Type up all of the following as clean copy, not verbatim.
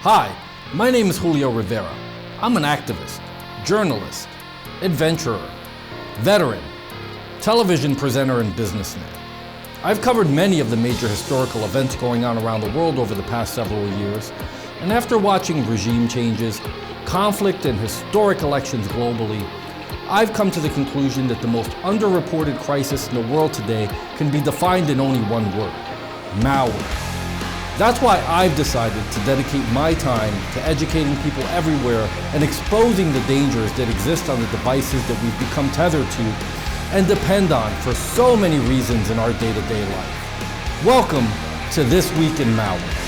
Hi, my name is Julio Rivera. I'm an activist, journalist, adventurer, veteran, television presenter, and businessman. I've covered many of the major historical events going on around the world over the past several years, and after watching regime changes, conflict, and historic elections globally, I've come to the conclusion that the most underreported crisis in the world today can be defined in only one word: malware. That's why I've decided to dedicate my time to educating people everywhere and exposing the dangers that exist on the devices that we've become tethered to and depend on for so many reasons in our day-to-day life. Welcome to This Week in Malware.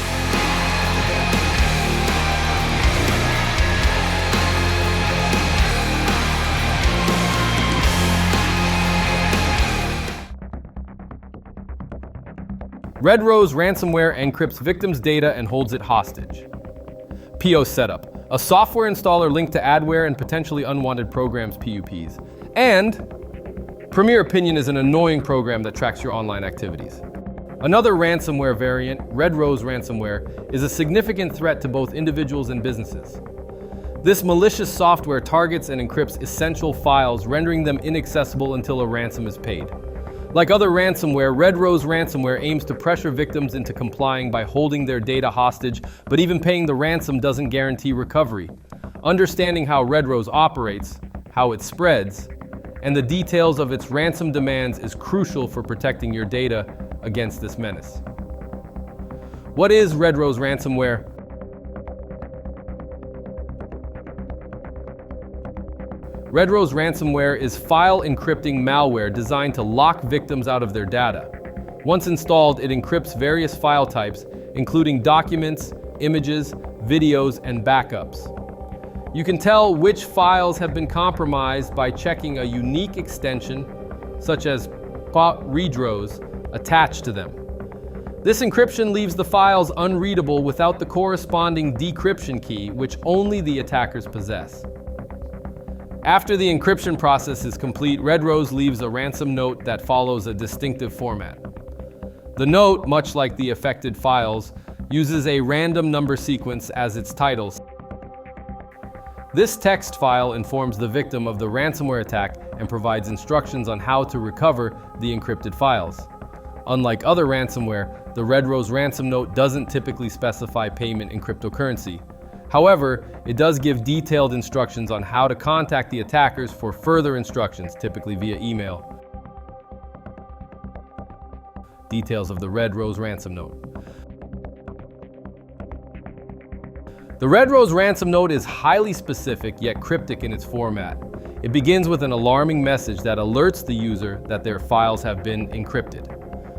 RedRose Ransomware encrypts victims' data and holds it hostage. POSetup, a software installer linked to Adware and potentially unwanted programs, PUPs. And Premier Opinion is an annoying program that tracks your online activities. Another ransomware variant, RedRose Ransomware, is a significant threat to both individuals and businesses. This malicious software targets and encrypts essential files, rendering them inaccessible until a ransom is paid. Like other ransomware, RedRose Ransomware aims to pressure victims into complying by holding their data hostage, but even paying the ransom doesn't guarantee recovery. Understanding how RedRose operates, how it spreads, and the details of its ransom demands is crucial for protecting your data against this menace. What is RedRose Ransomware? RedRose Ransomware is file encrypting malware designed to lock victims out of their data. Once installed, it encrypts various file types, including documents, images, videos, and backups. You can tell which files have been compromised by checking a unique extension, such as RedRose, attached to them. This encryption leaves the files unreadable without the corresponding decryption key, which only the attackers possess. After the encryption process is complete, RedRose leaves a ransom note that follows a distinctive format. The note, much like the affected files, uses a random number sequence as its title. This text file informs the victim of the ransomware attack and provides instructions on how to recover the encrypted files. Unlike other ransomware, the RedRose ransom note doesn't typically specify payment in cryptocurrency. However, it does give detailed instructions on how to contact the attackers for further instructions, typically via email. Details of the RedRose ransom note. The RedRose ransom note is highly specific yet cryptic in its format. It begins with an alarming message that alerts the user that their files have been encrypted.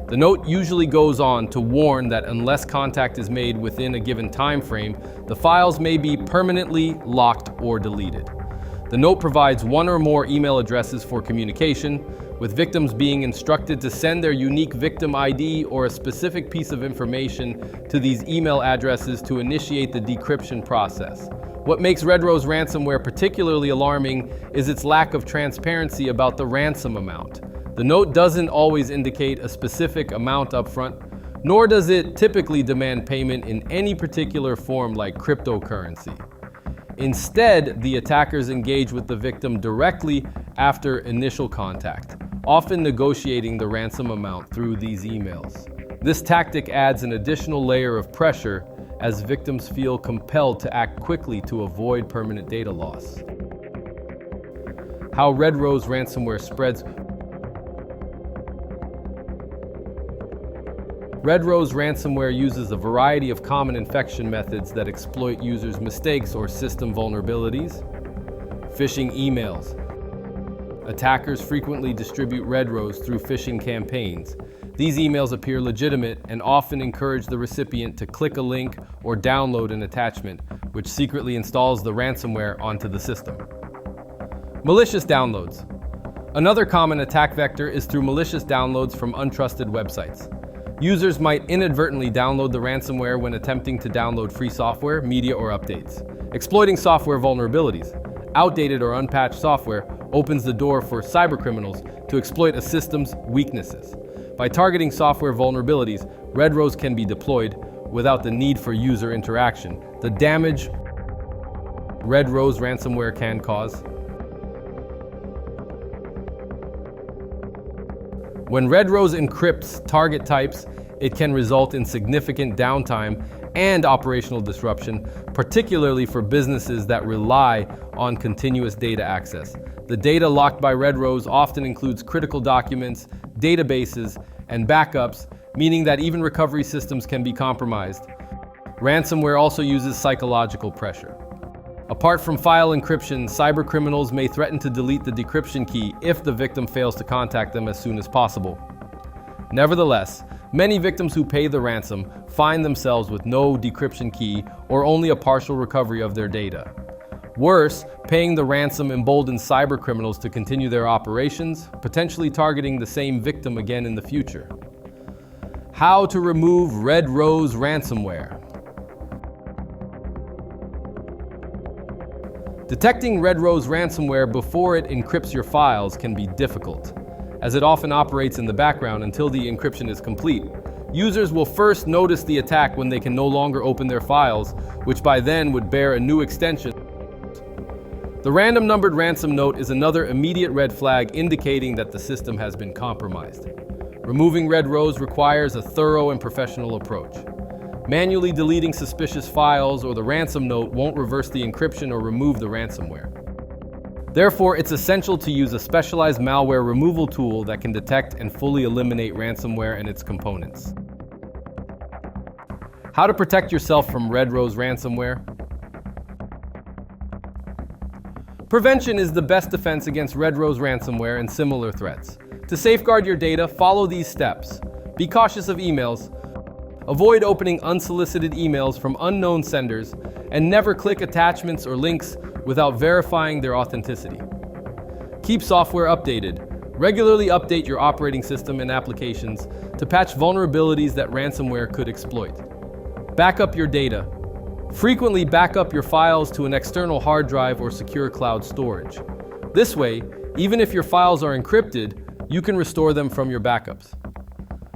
The note usually goes on to warn that unless contact is made within a given time frame, the files may be permanently locked or deleted. The note provides one or more email addresses for communication, with victims being instructed to send their unique victim ID or a specific piece of information to these email addresses to initiate the decryption process. What makes RedRose Ransomware particularly alarming is its lack of transparency about the ransom amount. The note doesn't always indicate a specific amount upfront, nor does it typically demand payment in any particular form like cryptocurrency. Instead, the attackers engage with the victim directly after initial contact, often negotiating the ransom amount through these emails. This tactic adds an additional layer of pressure as victims feel compelled to act quickly to avoid permanent data loss. How RedRose Ransomware spreads. RedRose Ransomware uses a variety of common infection methods that exploit users' mistakes or system vulnerabilities. Phishing emails. Attackers frequently distribute RedRose through phishing campaigns. These emails appear legitimate and often encourage the recipient to click a link or download an attachment, which secretly installs the ransomware onto the system. Malicious downloads. Another common attack vector is through malicious downloads from untrusted websites. Users might inadvertently download the ransomware when attempting to download free software, media, or updates. Exploiting software vulnerabilities. Outdated or unpatched software opens the door for cybercriminals to exploit a system's weaknesses. By targeting software vulnerabilities, RedRose can be deployed without the need for user interaction. The damage RedRose ransomware can cause. When RedRose encrypts target types, it can result in significant downtime and operational disruption, particularly for businesses that rely on continuous data access. The data locked by RedRose often includes critical documents, databases, and backups, meaning that even recovery systems can be compromised. Ransomware also uses psychological pressure. Apart from file encryption, cybercriminals may threaten to delete the decryption key if the victim fails to contact them as soon as possible. Nevertheless, many victims who pay the ransom find themselves with no decryption key or only a partial recovery of their data. Worse, paying the ransom emboldens cybercriminals to continue their operations, potentially targeting the same victim again in the future. How to remove RedRose ransomware. Detecting RedRose ransomware before it encrypts your files can be difficult, as it often operates in the background until the encryption is complete. Users will first notice the attack when they can no longer open their files, which by then would bear a new extension. The random numbered ransom note is another immediate red flag indicating that the system has been compromised. Removing RedRose requires a thorough and professional approach. Manually deleting suspicious files or the ransom note won't reverse the encryption or remove the ransomware. Therefore, it's essential to use a specialized malware removal tool that can detect and fully eliminate ransomware and its components. How to protect yourself from RedRose ransomware? Prevention is the best defense against RedRose ransomware and similar threats. To safeguard your data, follow these steps. Be cautious of emails. Avoid opening unsolicited emails from unknown senders, and never click attachments or links without verifying their authenticity. Keep software updated. Regularly update your operating system and applications to patch vulnerabilities that ransomware could exploit. Back up your data. Frequently back up your files to an external hard drive or secure cloud storage. This way, even if your files are encrypted, you can restore them from your backups.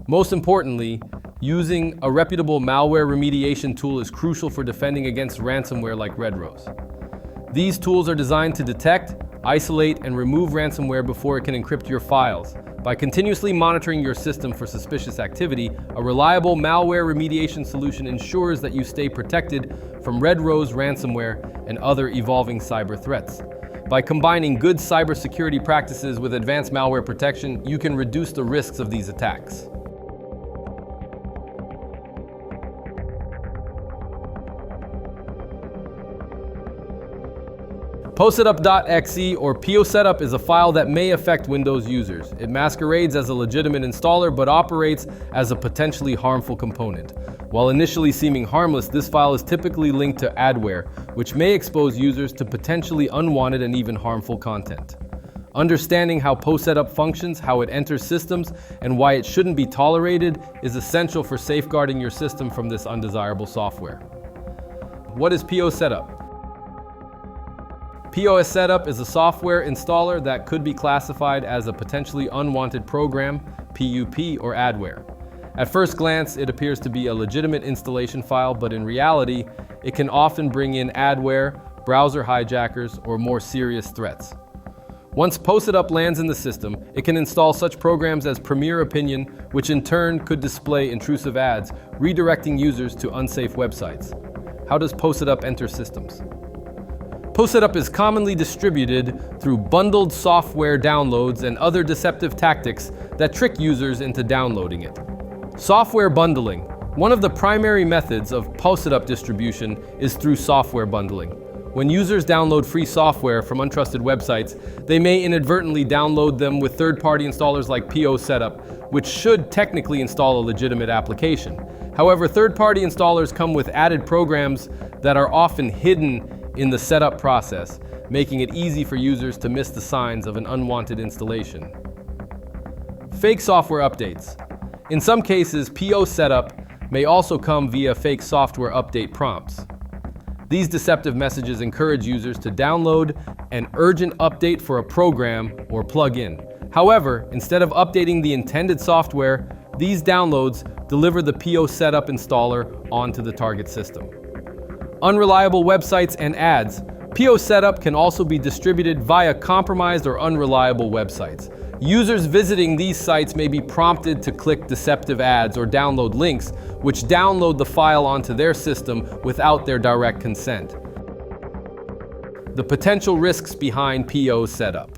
Most importantly, using a reputable malware remediation tool is crucial for defending against ransomware like RedRose. These tools are designed to detect, isolate, and remove ransomware before it can encrypt your files. By continuously monitoring your system for suspicious activity, a reliable malware remediation solution ensures that you stay protected from RedRose ransomware and other evolving cyber threats. By combining good cybersecurity practices with advanced malware protection, you can reduce the risks of these attacks. POSetup.exe or POSetup is a file that may affect Windows users. It masquerades as a legitimate installer but operates as a potentially harmful component. While initially seeming harmless, this file is typically linked to Adware, which may expose users to potentially unwanted and even harmful content. Understanding how POSetup functions, how it enters systems, and why it shouldn't be tolerated is essential for safeguarding your system from this undesirable software. What is POSetup? POSetup is a software installer that could be classified as a potentially unwanted program, PUP, or adware. At first glance, it appears to be a legitimate installation file, but in reality, it can often bring in adware, browser hijackers, or more serious threats. Once POSetup lands in the system, it can install such programs as Premier Opinion, which in turn could display intrusive ads, redirecting users to unsafe websites. How does POSetup enter systems? POSetup is commonly distributed through bundled software downloads and other deceptive tactics that trick users into downloading it. Software bundling. One of the primary methods of POSetup distribution is through software bundling. When users download free software from untrusted websites, they may inadvertently download them with third-party installers like POSetup, which should technically install a legitimate application. However, third-party installers come with added programs that are often hidden in the setup process, making it easy for users to miss the signs of an unwanted installation. Fake software updates. In some cases, POSetup may also come via fake software update prompts. These deceptive messages encourage users to download an urgent update for a program or plugin. However, instead of updating the intended software, these downloads deliver the POSetup installer onto the target system. Unreliable websites and ads. POSetup can also be distributed via compromised or unreliable websites. Users visiting these sites may be prompted to click deceptive ads or download links, which download the file onto their system without their direct consent. The potential risks behind POSetup.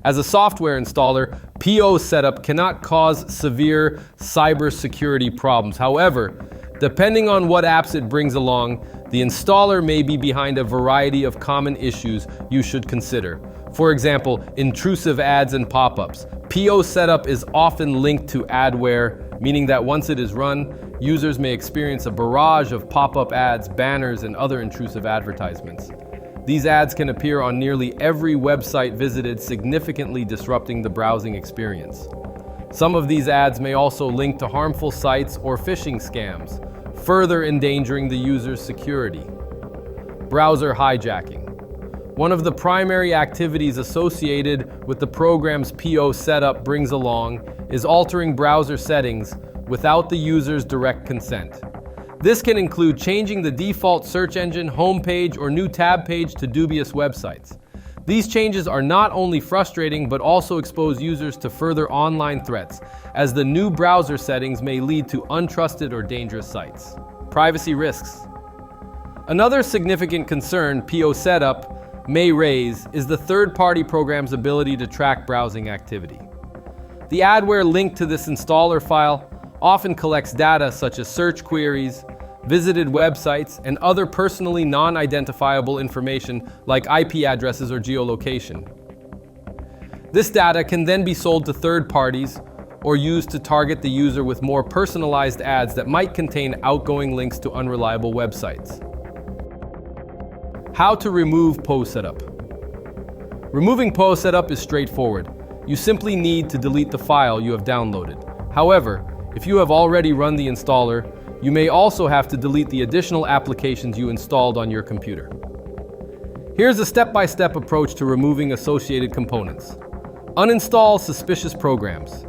As a software installer, POSetup cannot cause severe cybersecurity problems. However, depending on what apps it brings along, the installer may be behind a variety of common issues you should consider. For example, intrusive ads and pop-ups. POSetup is often linked to Adware, meaning that once it is run, users may experience a barrage of pop-up ads, banners, and other intrusive advertisements. These ads can appear on nearly every website visited, significantly disrupting the browsing experience. Some of these ads may also link to harmful sites or phishing scams, further endangering the user's security. Browser hijacking. One of the primary activities associated with the program's POSetup brings along is altering browser settings without the user's direct consent. This can include changing the default search engine, homepage, or new tab page to dubious websites. These changes are not only frustrating but also expose users to further online threats, as the new browser settings may lead to untrusted or dangerous sites. Privacy risks. Another significant concern POSetup may raise is the third-party program's ability to track browsing activity. The adware linked to this installer file often collects data such as search queries, visited websites, and other personally non-identifiable information like IP addresses or geolocation. This data can then be sold to third parties or used to target the user with more personalized ads that might contain outgoing links to unreliable websites. How to remove POSetup. Removing POSetup is straightforward. You simply need to delete the file you have downloaded. However, if you have already run the installer, you may also have to delete the additional applications you installed on your computer. Here's a step-by-step approach to removing associated components. Uninstall suspicious programs.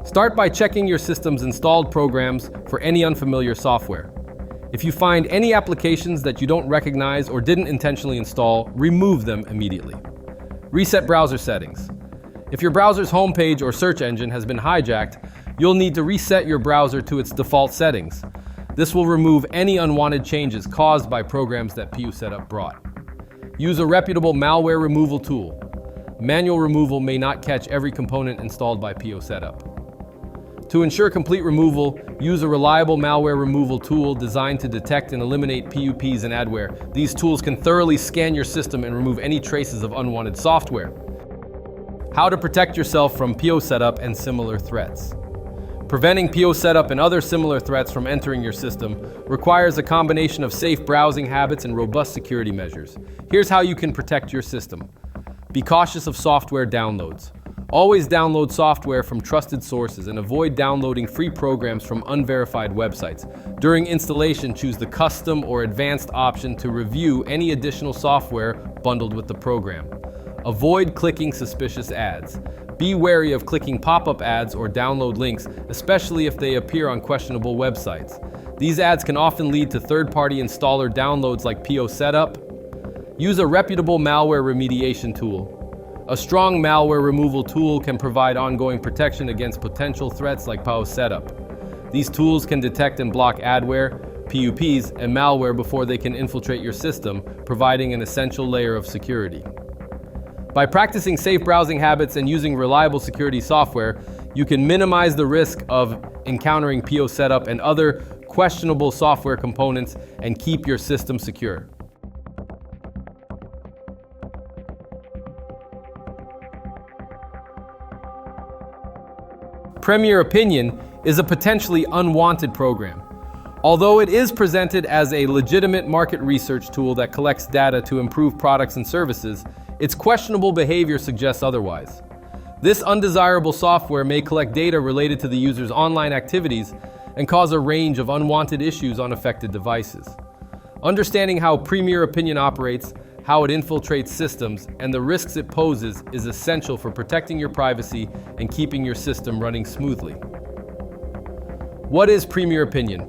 Start by checking your system's installed programs for any unfamiliar software. If you find any applications that you don't recognize or didn't intentionally install, remove them immediately. Reset browser settings. If your browser's homepage or search engine has been hijacked, you'll need to reset your browser to its default settings. This will remove any unwanted changes caused by programs that POSetup brought. Use a reputable malware removal tool. Manual removal may not catch every component installed by POSetup. To ensure complete removal, use a reliable malware removal tool designed to detect and eliminate PUPs and Adware. These tools can thoroughly scan your system and remove any traces of unwanted software. How to protect yourself from POSetup and similar threats. Preventing POSetup and other similar threats from entering your system requires a combination of safe browsing habits and robust security measures. Here's how you can protect your system. Be cautious of software downloads. Always download software from trusted sources and avoid downloading free programs from unverified websites. During installation, choose the custom or advanced option to review any additional software bundled with the program. Avoid clicking suspicious ads. Be wary of clicking pop-up ads or download links, especially if they appear on questionable websites. These ads can often lead to third-party installer downloads like POSetup. Use a reputable malware remediation tool. A strong malware removal tool can provide ongoing protection against potential threats like POSetup. These tools can detect and block adware, PUPs, and malware before they can infiltrate your system, providing an essential layer of security. By practicing safe browsing habits and using reliable security software, you can minimize the risk of encountering POSetup and other questionable software components and keep your system secure. Premier Opinion is a potentially unwanted program. Although it is presented as a legitimate market research tool that collects data to improve products and services, its questionable behavior suggests otherwise. This undesirable software may collect data related to the user's online activities and cause a range of unwanted issues on affected devices. Understanding how Premier Opinion operates, how it infiltrates systems, and the risks it poses is essential for protecting your privacy and keeping your system running smoothly. What is Premier Opinion?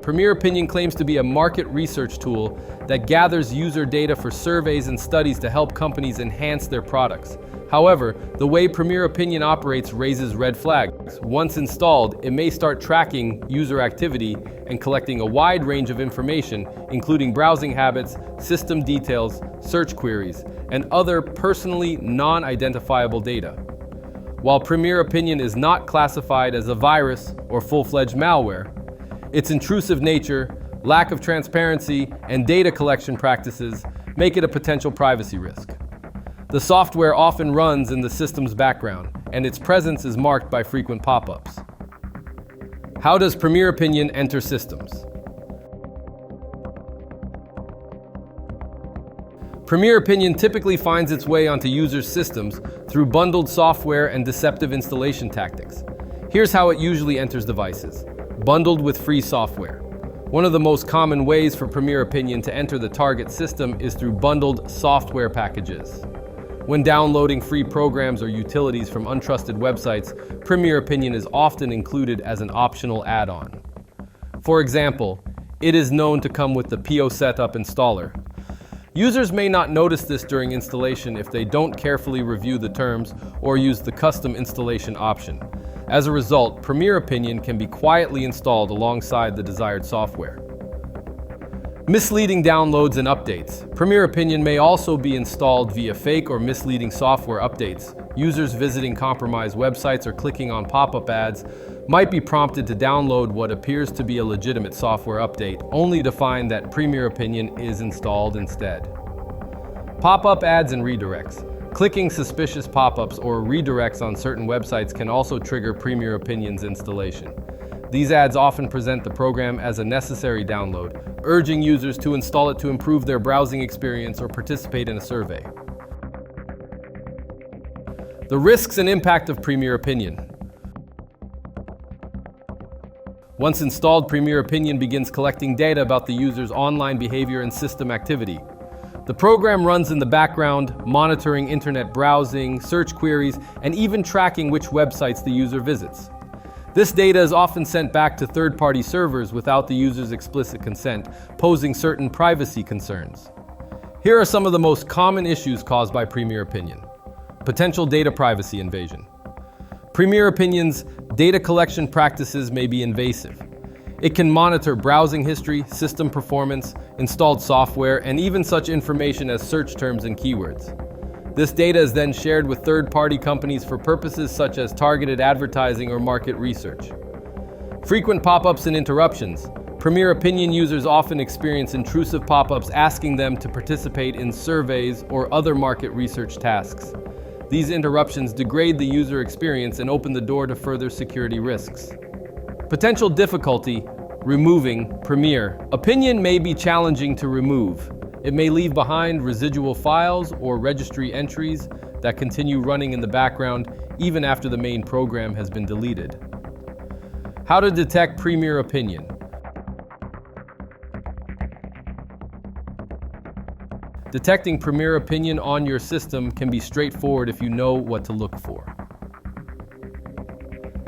Premier Opinion claims to be a market research tool that gathers user data for surveys and studies to help companies enhance their products. However, the way Premier Opinion operates raises red flags. Once installed, it may start tracking user activity and collecting a wide range of information, including browsing habits, system details, search queries, and other personally non-identifiable data. While Premier Opinion is not classified as a virus or full-fledged malware, its intrusive nature, lack of transparency, and data collection practices make it a potential privacy risk. The software often runs in the system's background, and its presence is marked by frequent pop-ups. How does Premier Opinion enter systems? Premier Opinion typically finds its way onto users' systems through bundled software and deceptive installation tactics. Here's how it usually enters devices. Bundled with free software. One of the most common ways for Premier Opinion to enter the target system is through bundled software packages. When downloading free programs or utilities from untrusted websites, Premier Opinion is often included as an optional add-on. For example, it is known to come with the POSetup installer. Users may not notice this during installation if they don't carefully review the terms or use the custom installation option. As a result, Premier Opinion can be quietly installed alongside the desired software. Misleading downloads and updates. Premier Opinion may also be installed via fake or misleading software updates. Users visiting compromised websites or clicking on pop-up ads might be prompted to download what appears to be a legitimate software update, only to find that Premier Opinion is installed instead. Pop-up ads and redirects. Clicking suspicious pop-ups or redirects on certain websites can also trigger Premier Opinion's installation. These ads often present the program as a necessary download, urging users to install it to improve their browsing experience or participate in a survey. The risks and impact of Premier Opinion. Once installed, Premier Opinion begins collecting data about the user's online behavior and system activity. The program runs in the background, monitoring internet browsing, search queries, and even tracking which websites the user visits. This data is often sent back to third-party servers without the user's explicit consent, posing certain privacy concerns. Here are some of the most common issues caused by Premier Opinion. Potential data privacy invasion. Premier Opinion's data collection practices may be invasive. It can monitor browsing history, system performance, installed software, and even such information as search terms and keywords. This data is then shared with third-party companies for purposes such as targeted advertising or market research. Frequent pop-ups and interruptions. Premier Opinion users often experience intrusive pop-ups asking them to participate in surveys or other market research tasks. These interruptions degrade the user experience and open the door to further security risks. Potential difficulty removing Premier Opinion may be challenging to remove. It may leave behind residual files or registry entries that continue running in the background even after the main program has been deleted. How to detect Premier Opinion. Detecting Premier Opinion on your system can be straightforward if you know what to look for.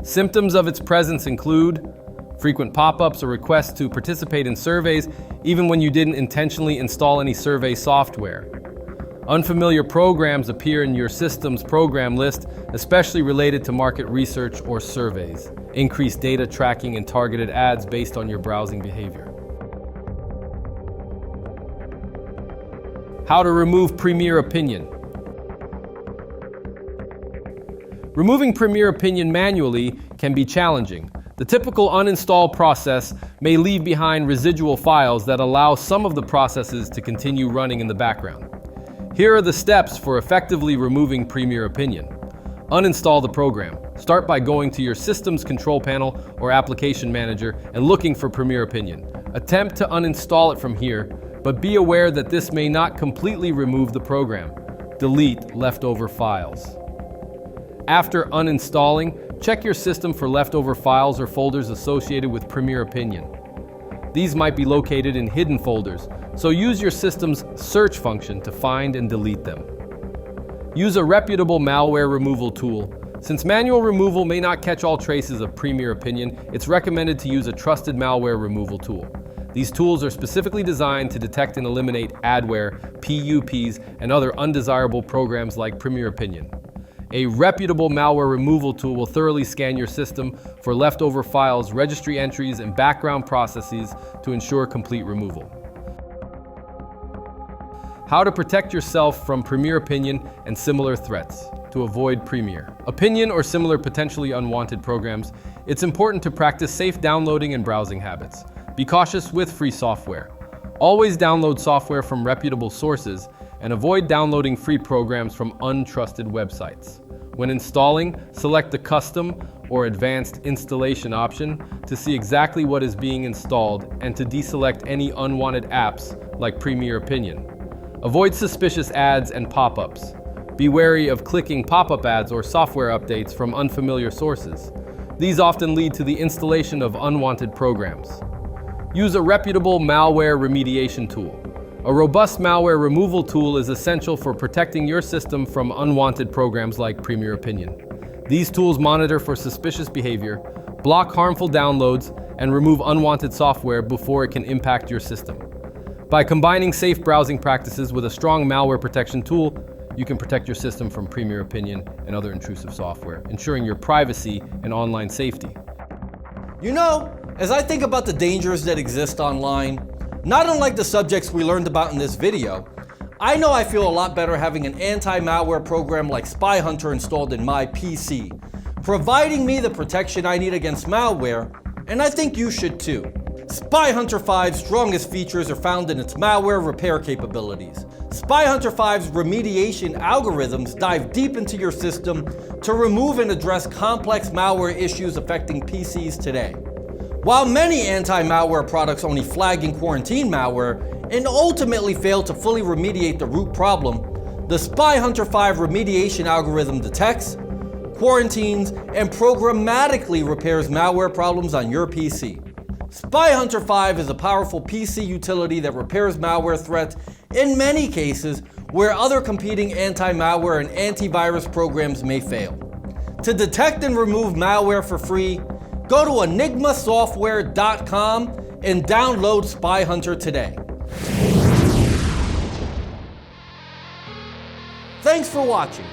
Symptoms of its presence include frequent pop-ups or requests to participate in surveys even when you didn't intentionally install any survey software. Unfamiliar programs appear in your system's program list, especially related to market research or surveys. Increased data tracking and targeted ads based on your browsing behavior. How to remove Premier Opinion. Removing Premier Opinion manually can be challenging. The typical uninstall process may leave behind residual files that allow some of the processes to continue running in the background. Here are the steps for effectively removing Premier Opinion. Uninstall the program. Start by going to your system's control panel or application manager and looking for Premier Opinion. Attempt to uninstall it from here, but be aware that this may not completely remove the program. Delete leftover files. After uninstalling, check your system for leftover files or folders associated with Premier Opinion. These might be located in hidden folders, so use your system's search function to find and delete them. Use a reputable malware removal tool. Since manual removal may not catch all traces of Premier Opinion, it's recommended to use a trusted malware removal tool. These tools are specifically designed to detect and eliminate adware, PUPs, and other undesirable programs like Premier Opinion. A reputable malware removal tool will thoroughly scan your system for leftover files, registry entries, and background processes to ensure complete removal. How to protect yourself from Premier Opinion and similar threats to avoid Premier Opinion or similar potentially unwanted programs. It's important to practice safe downloading and browsing habits. Be cautious with free software. Always download software from reputable sources and avoid downloading free programs from untrusted websites. When installing, select the custom or advanced installation option to see exactly what is being installed and to deselect any unwanted apps like Premier Opinion. Avoid suspicious ads and pop-ups. Be wary of clicking pop-up ads or software updates from unfamiliar sources. These often lead to the installation of unwanted programs. Use a reputable malware remediation tool. A robust malware removal tool is essential for protecting your system from unwanted programs like Premier Opinion. These tools monitor for suspicious behavior, block harmful downloads, and remove unwanted software before it can impact your system. By combining safe browsing practices with a strong malware protection tool, you can protect your system from Premier Opinion and other intrusive software, ensuring your privacy and online safety. You know, as I think about the dangers that exist online, not unlike the subjects we learned about in this video, I know I feel a lot better having an anti-malware program like Spy Hunter installed in my PC, providing me the protection I need against malware, and I think you should too. Spy Hunter 5's strongest features are found in its malware repair capabilities. Spy Hunter 5's remediation algorithms dive deep into your system to remove and address complex malware issues affecting PCs today. While many anti-malware products only flag and quarantine malware and ultimately fail to fully remediate the root problem, the Spy Hunter 5 remediation algorithm detects, quarantines, and programmatically repairs malware problems on your PC. Spy Hunter 5 is a powerful PC utility that repairs malware threats in many cases where other competing anti-malware and antivirus programs may fail. To detect and remove malware for free, go to enigmasoftware.com and download Spy Hunter today. Thanks for watching.